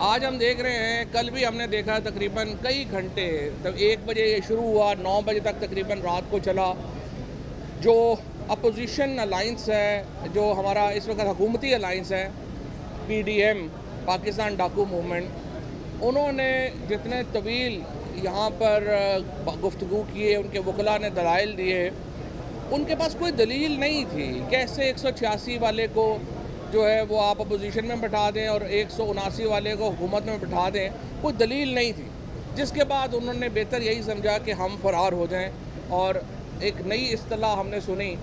آج ہم دیکھ رہے ہیں، کل بھی ہم نے دیکھا تقریباً کئی گھنٹے، تب 1 بجے یہ شروع ہوا، 9 بجے تک تقریباً رات کو چلا. جو اپوزیشن الائنس ہے، جو ہمارا اس وقت حکومتی الائنس ہے، پی ڈی ایم پاکستان ڈاکو موومنٹ، انہوں نے جتنے طویل یہاں پر گفتگو کیے، ان کے وکلاء نے دلائل دیے، ان کے پاس کوئی دلیل نہیں تھی. کیسے 186 والے کو جو ہے وہ آپ اپوزیشن میں بٹھا دیں اور 179 والے کو حکومت میں بٹھا دیں؟ کوئی دلیل نہیں تھی. جس کے بعد انہوں نے بہتر یہی سمجھا کہ ہم فرار ہو جائیں. اور ایک نئی اصطلاح ہم نے سنی،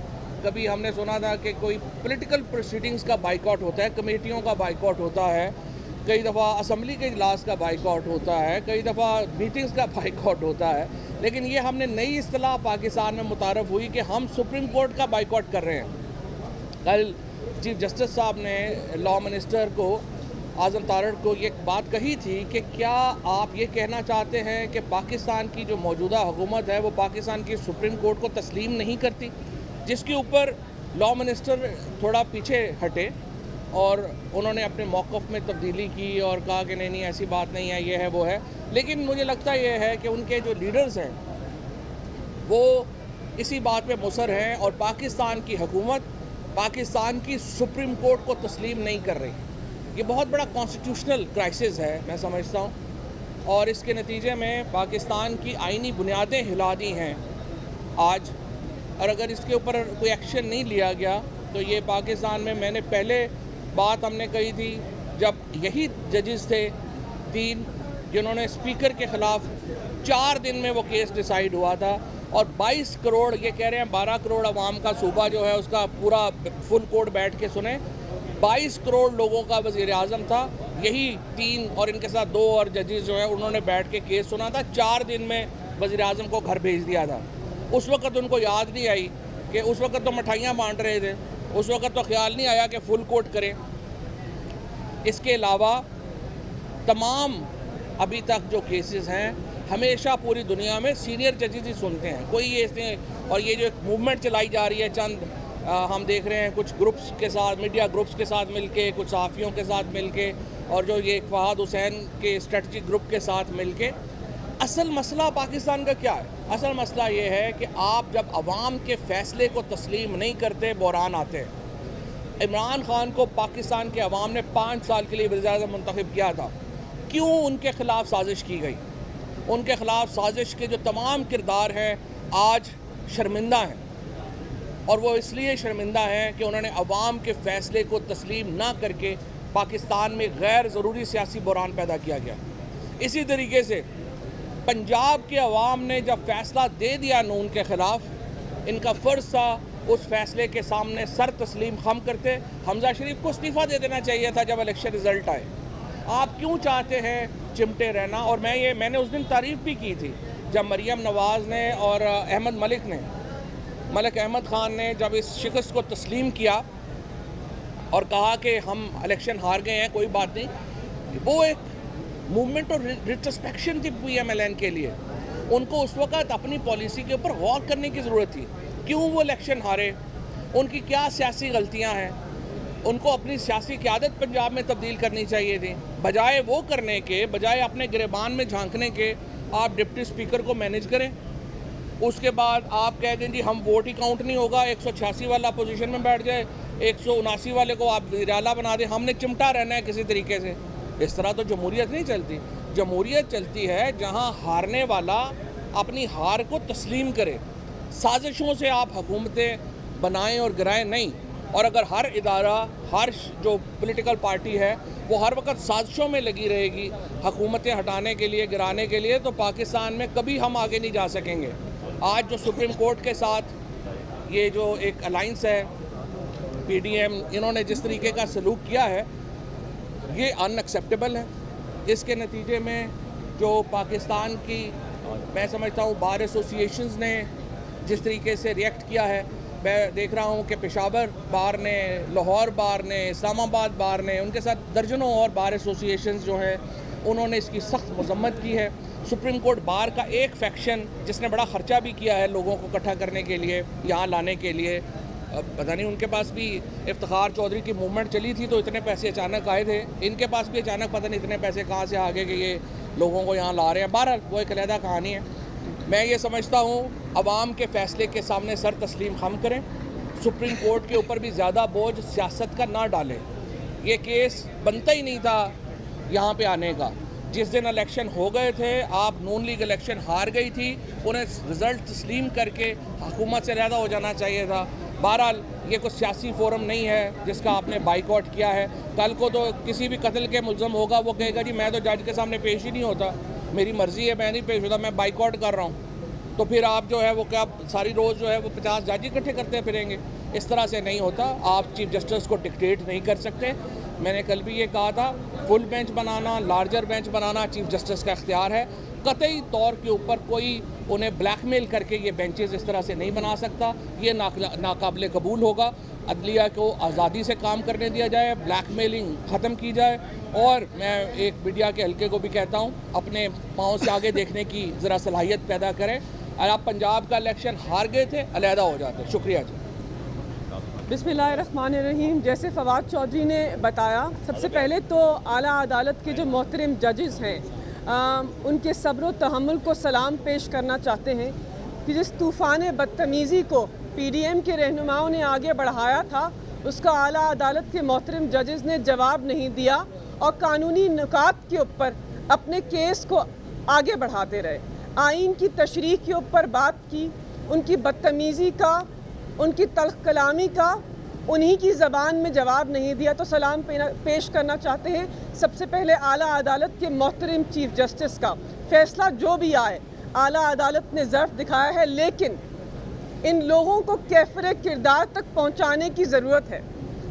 کبھی ہم نے سنا تھا کہ کوئی پولیٹیکل پروسیڈنگز کا بائیکاٹ ہوتا ہے، کمیٹیوں کا بائیکاٹ ہوتا ہے، کئی دفعہ اسمبلی کے اجلاس کا بائیکاٹ ہوتا ہے، کئی دفعہ میٹنگز کا بائیکاٹ ہوتا ہے. لیکن یہ ہم نے نئی اصطلاح پاکستان میں متعارف ہوئی کہ ہم سپریم کورٹ کا بائیکاٹ کر رہے ہیں. کل چیف جسٹس صاحب نے لاء منسٹر کو، اعظم تارڑ کو، یہ بات کہی تھی کہ کیا آپ یہ کہنا چاہتے ہیں کہ پاکستان کی جو موجودہ حکومت ہے وہ پاکستان کی سپریم کورٹ کو تسلیم نہیں کرتی؟ جس کے اوپر لاء منسٹر تھوڑا پیچھے ہٹے اور انہوں نے اپنے موقف میں تبدیلی کی اور کہا کہ نہیں ایسی بات نہیں ہے، یہ ہے وہ ہے. لیکن مجھے لگتا یہ ہے کہ ان کے جو لیڈرز ہیں وہ اسی بات پہ مصر ہیں اور پاکستان کی حکومت پاکستان کی سپریم کورٹ کو تسلیم نہیں کر رہی. یہ بہت بڑا کانسٹیٹیوشنل کرائسس ہے میں سمجھتا ہوں، اور اس کے نتیجے میں پاکستان کی آئینی بنیادیں ہلا دی ہیں آج. اور اگر اس کے اوپر کوئی ایکشن نہیں لیا گیا تو یہ پاکستان میں نے پہلے بات ہم نے کہی تھی، جب یہی ججز تھے 3 جنہوں نے اسپیکر کے خلاف 4 دن میں وہ کیس ڈیسائیڈ ہوا تھا، اور 22 کروڑ، یہ کہہ رہے ہیں 12 کروڑ عوام کا صوبہ جو ہے اس کا پورا فل کوڈ بیٹھ کے سنیں، 22 کروڑ لوگوں کا وزیر اعظم تھا. یہی 3 اور ان کے ساتھ 2 اور ججز جو ہیں انہوں نے بیٹھ کے کیس سنا تھا. 4 دن میں وزیر اعظم کو گھر بھیج دیا تھا. اس وقت ان کو یاد نہیں آئی کہ اس وقت تو مٹھائیاں بانٹ رہے تھے، اس وقت تو خیال نہیں آیا کہ فل کوٹ کریں. اس کے علاوہ تمام ابھی تک جو کیسز ہیں ہمیشہ پوری دنیا میں سینئر ججز ہی سنتے ہیں. کوئی ایسے، اور یہ جو ایک موومنٹ چلائی جا رہی ہے، چند ہم دیکھ رہے ہیں کچھ گروپس کے ساتھ، میڈیا گروپس کے ساتھ مل کے، کچھ صحافیوں کے ساتھ مل کے، اور جو یہ فہد حسین کے اسٹریٹجک گروپ کے ساتھ مل کے. اصل مسئلہ پاکستان کا کیا ہے؟ اصل مسئلہ یہ ہے کہ آپ جب عوام کے فیصلے کو تسلیم نہیں کرتے، بحران آتے ہیں. عمران خان کو پاکستان کے عوام نے 5 سال کے لیے وزیر اعظم منتخب کیا تھا. کیوں ان کے خلاف سازش کی گئی؟ ان کے خلاف سازش کے جو تمام کردار ہیں آج شرمندہ ہیں، اور وہ اس لیے شرمندہ ہیں کہ انہوں نے عوام کے فیصلے کو تسلیم نہ کر کے پاکستان میں غیر ضروری سیاسی بحران پیدا کیا گیا. اسی طریقے سے پنجاب کے عوام نے جب فیصلہ دے دیا نون کے خلاف، ان کا فرض تھا اس فیصلے کے سامنے سر تسلیم خم کرتے. حمزہ شریف کو استعفیٰ دے دینا چاہیے تھا جب الیکشن رزلٹ آئے. آپ کیوں چاہتے ہیں چمٹے رہنا؟ اور میں نے اس دن تعریف بھی کی تھی جب مریم نواز نے اور ملک احمد خان نے جب اس شکست کو تسلیم کیا اور کہا کہ ہم الیکشن ہار گئے ہیں، کوئی بات نہیں. وہ ایک موومنٹ اور ریٹرسپیکشن تھی پی ایم ایل این کے لیے. ان کو اس وقت اپنی پالیسی کے اوپر غور کرنے کی ضرورت تھی. کیوں وہ الیکشن ہارے؟ ان کی کیا سیاسی غلطیاں ہیں؟ ان کو اپنی سیاسی قیادت پنجاب میں تبدیل کرنی چاہیے تھی. بجائے وہ کرنے کے، بجائے اپنے گریبان میں جھانکنے کے، آپ ڈپٹی اسپیکر کو مینیج کریں. اس کے بعد آپ کہہ دیں جی ہم ووٹ ہی کاؤنٹ نہیں ہوگا، 186 والا پوزیشن میں بیٹھ جائے، 179 والے کو آپ وزیر اعلیٰ بنا دیں، ہم نے چمٹا رہنا ہے کسی طریقے سے. اس طرح تو جمہوریت نہیں چلتی. جمہوریت چلتی ہے جہاں ہارنے والا اپنی ہار کو تسلیم کرے. سازشوں سے آپ حکومتیں بنائیں اور گرائیں نہیں. اور اگر ہر ادارہ، ہر جو پولیٹیکل پارٹی ہے وہ ہر وقت سازشوں میں لگی رہے گی حکومتیں ہٹانے کے لیے، گرانے کے لیے، تو پاکستان میں کبھی ہم آگے نہیں جا سکیں گے. آج جو سپریم کورٹ کے ساتھ یہ جو ایک الائنس ہے پی ڈی ایم، انہوں نے جس طریقے کا سلوک کیا ہے یہ ان ایکسیپٹیبل ہے. اس کے نتیجے میں جو پاکستان کی میں سمجھتا ہوں بار ایسوسیشنز نے جس طریقے سے ریئیکٹ کیا ہے، میں دیکھ رہا ہوں کہ پشاور بار نے، لاہور بار نے، اسلام آباد بار نے، ان کے ساتھ درجنوں اور بار ایسوسیشنز جو ہیں انہوں نے اس کی سخت مذمت کی ہے. سپریم کورٹ بار کا ایک فیکشن جس نے بڑا خرچہ بھی کیا ہے لوگوں کو اکٹھا کرنے کے لیے، یہاں لانے کے لیے، پتہ نہیں ان کے پاس بھی افتخار چودھری کی موومنٹ چلی تھی تو اتنے پیسے اچانک آئے تھے، ان کے پاس بھی اچانک پتہ نہیں اتنے پیسے کہاں سے آگے کہ یہ لوگوں کو یہاں لا رہے ہیں. بہرحال وہ ایک علیحدہ کہانی ہے. میں یہ سمجھتا ہوں عوام کے فیصلے کے سامنے سر تسلیم خم کریں، سپریم کورٹ کے اوپر بھی زیادہ بوجھ سیاست کا نہ ڈالیں. یہ کیس بنتا ہی نہیں تھا یہاں پہ آنے کا. جس دن الیکشن ہو گئے تھے، آپ نون لیگ الیکشن ہار گئی تھی، انہیں رزلٹ تسلیم کر کے حکومت سے علیحدہ ہو جانا چاہیے تھا. بہرحال یہ کوئی سیاسی فورم نہیں ہے جس کا آپ نے بائیکاٹ کیا ہے. کل کو تو کسی بھی قتل کے ملزم ہوگا وہ کہے گا جی میں تو جج کے سامنے پیش ہی نہیں ہوتا، میری مرضی ہے میں نہیں پیش ہوتا، میں بائیکاٹ کر رہا ہوں. تو پھر آپ جو ہے وہ کیا ساری روز جو ہے وہ 50 جج اکٹھے کرتے پھریں گے؟ اس طرح سے نہیں ہوتا. آپ چیف جسٹس کو ڈکٹیٹ نہیں کر سکتے. میں نے کل بھی یہ کہا تھا، فل بینچ بنانا، لارجر بینچ بنانا چیف جسٹس کا اختیار ہے. قطعی طور کے اوپر کوئی انہیں بلیک میل کر کے یہ بینچز اس طرح سے نہیں بنا سکتا. یہ ناقابل قبول ہوگا. عدلیہ کو آزادی سے کام کرنے دیا جائے، بلیک میلنگ ختم کی جائے. اور میں ایک میڈیا کے حلقے کو بھی کہتا ہوں اپنے پاؤں سے آگے دیکھنے کی ذرا صلاحیت پیدا کریں. اور آپ پنجاب کا الیکشن ہار گئے تھے، علیحدہ ہو جاتے. شکریہ جی. بسم اللہ الرحمن الرحیم. جیسے فواد چودھری نے بتایا، سب سے پہلے تو اعلیٰ عدالت کے جو محترم ججز ہیں ان کے صبر و تحمل کو سلام پیش کرنا چاہتے ہیں کہ جس طوفان بدتمیزی کو پی ڈی ایم کے رہنماؤں نے آگے بڑھایا تھا اس کا اعلیٰ عدالت کے محترم ججز نے جواب نہیں دیا اور قانونی نکات کے اوپر اپنے کیس کو آگے بڑھاتے رہے. آئین کی تشریح کے اوپر بات کی، ان کی بدتمیزی کا، ان کی تلخ کلامی کا انہی کی زبان میں جواب نہیں دیا. تو سلام پیش کرنا چاہتے ہیں سب سے پہلے اعلیٰ عدالت کے محترم چیف جسٹس کا. فیصلہ جو بھی آئے اعلیٰ عدالت نے ظرف دکھایا ہے، لیکن ان لوگوں کو کیفر کردار تک پہنچانے کی ضرورت ہے.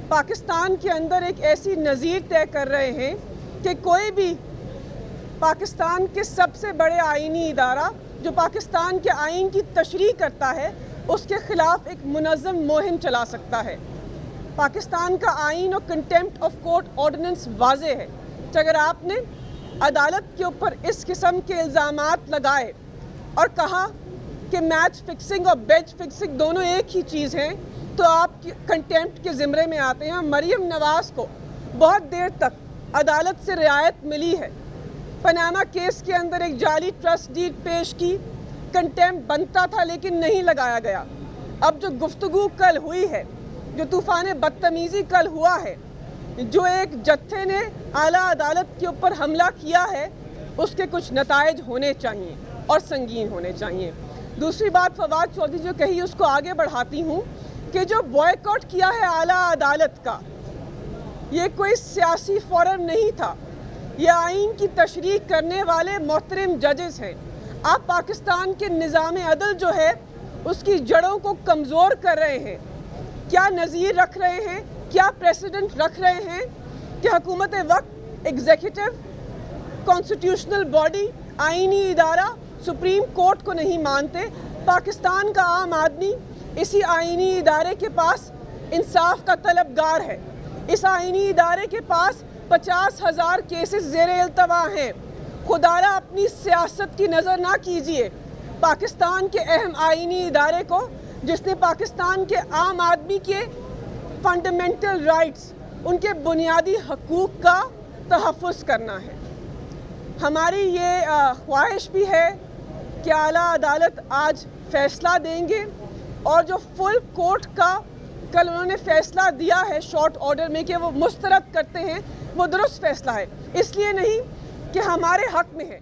پاکستان کے اندر ایک ایسی نظیر طے کر رہے ہیں کہ کوئی بھی پاکستان کے سب سے بڑے آئینی ادارہ جو پاکستان کے آئین کی تشریح کرتا ہے اس کے خلاف ایک منظم مہم چلا سکتا ہے. پاکستان کا آئین اور کنٹیمپٹ آف کورٹ آرڈیننس واضح ہے کہ اگر آپ نے عدالت کے اوپر اس قسم کے الزامات لگائے اور کہا کہ میچ فکسنگ اور بیچ فکسنگ دونوں ایک ہی چیز ہیں تو آپ کنٹیمپٹ کے زمرے میں آتے ہیں. مریم نواز کو بہت دیر تک عدالت سے رعایت ملی ہے. پاناما کیس کے اندر ایک جعلی ٹرسٹ ڈیڈ پیش کی، کنٹیمپٹ بنتا تھا لیکن نہیں لگایا گیا. اب جو گفتگو کل ہوئی ہے، جو طوفان بدتمیزی کل ہوا ہے، جو ایک جتھے نے اعلیٰ عدالت کے اوپر حملہ کیا ہے، اس کے کچھ نتائج ہونے چاہیے اور سنگین ہونے چاہیے. دوسری بات فواد چودھری جو کہی اس کو آگے بڑھاتی ہوں کہ جو بوائیکاٹ کیا ہے اعلیٰ عدالت کا، یہ کوئی سیاسی فورم نہیں تھا. یہ آئین کی تشریح کرنے والے محترم ججز ہیں. آپ پاکستان کے نظام عدل جو ہے اس کی جڑوں کو کمزور کر رہے ہیں. کیا نظیر رکھ رہے ہیں، کیا پریسیڈنٹ رکھ رہے ہیں کہ حکومت وقت، ایگزیکٹو، کانسٹیٹیوشنل باڈی، آئینی ادارہ سپریم کورٹ کو نہیں مانتے. پاکستان کا عام آدمی اسی آئینی ادارے کے پاس انصاف کا طلبگار ہے. اس آئینی ادارے کے پاس 50,000 کیسز زیر التوا ہیں. خدارہ اپنی سیاست کی نظر نہ کیجیے پاکستان کے اہم آئینی ادارے کو جس نے پاکستان کے عام آدمی کے فنڈامنٹل رائٹس، ان کے بنیادی حقوق کا تحفظ کرنا ہے. ہماری یہ خواہش بھی ہے کہ اعلیٰ عدالت آج فیصلہ دیں گے اور جو فل کورٹ کا کل انہوں نے فیصلہ دیا ہے شارٹ آرڈر میں کہ وہ مسترد کرتے ہیں، وہ درست فیصلہ ہے. اس لیے نہیں کہ ہمارے حق میں ہے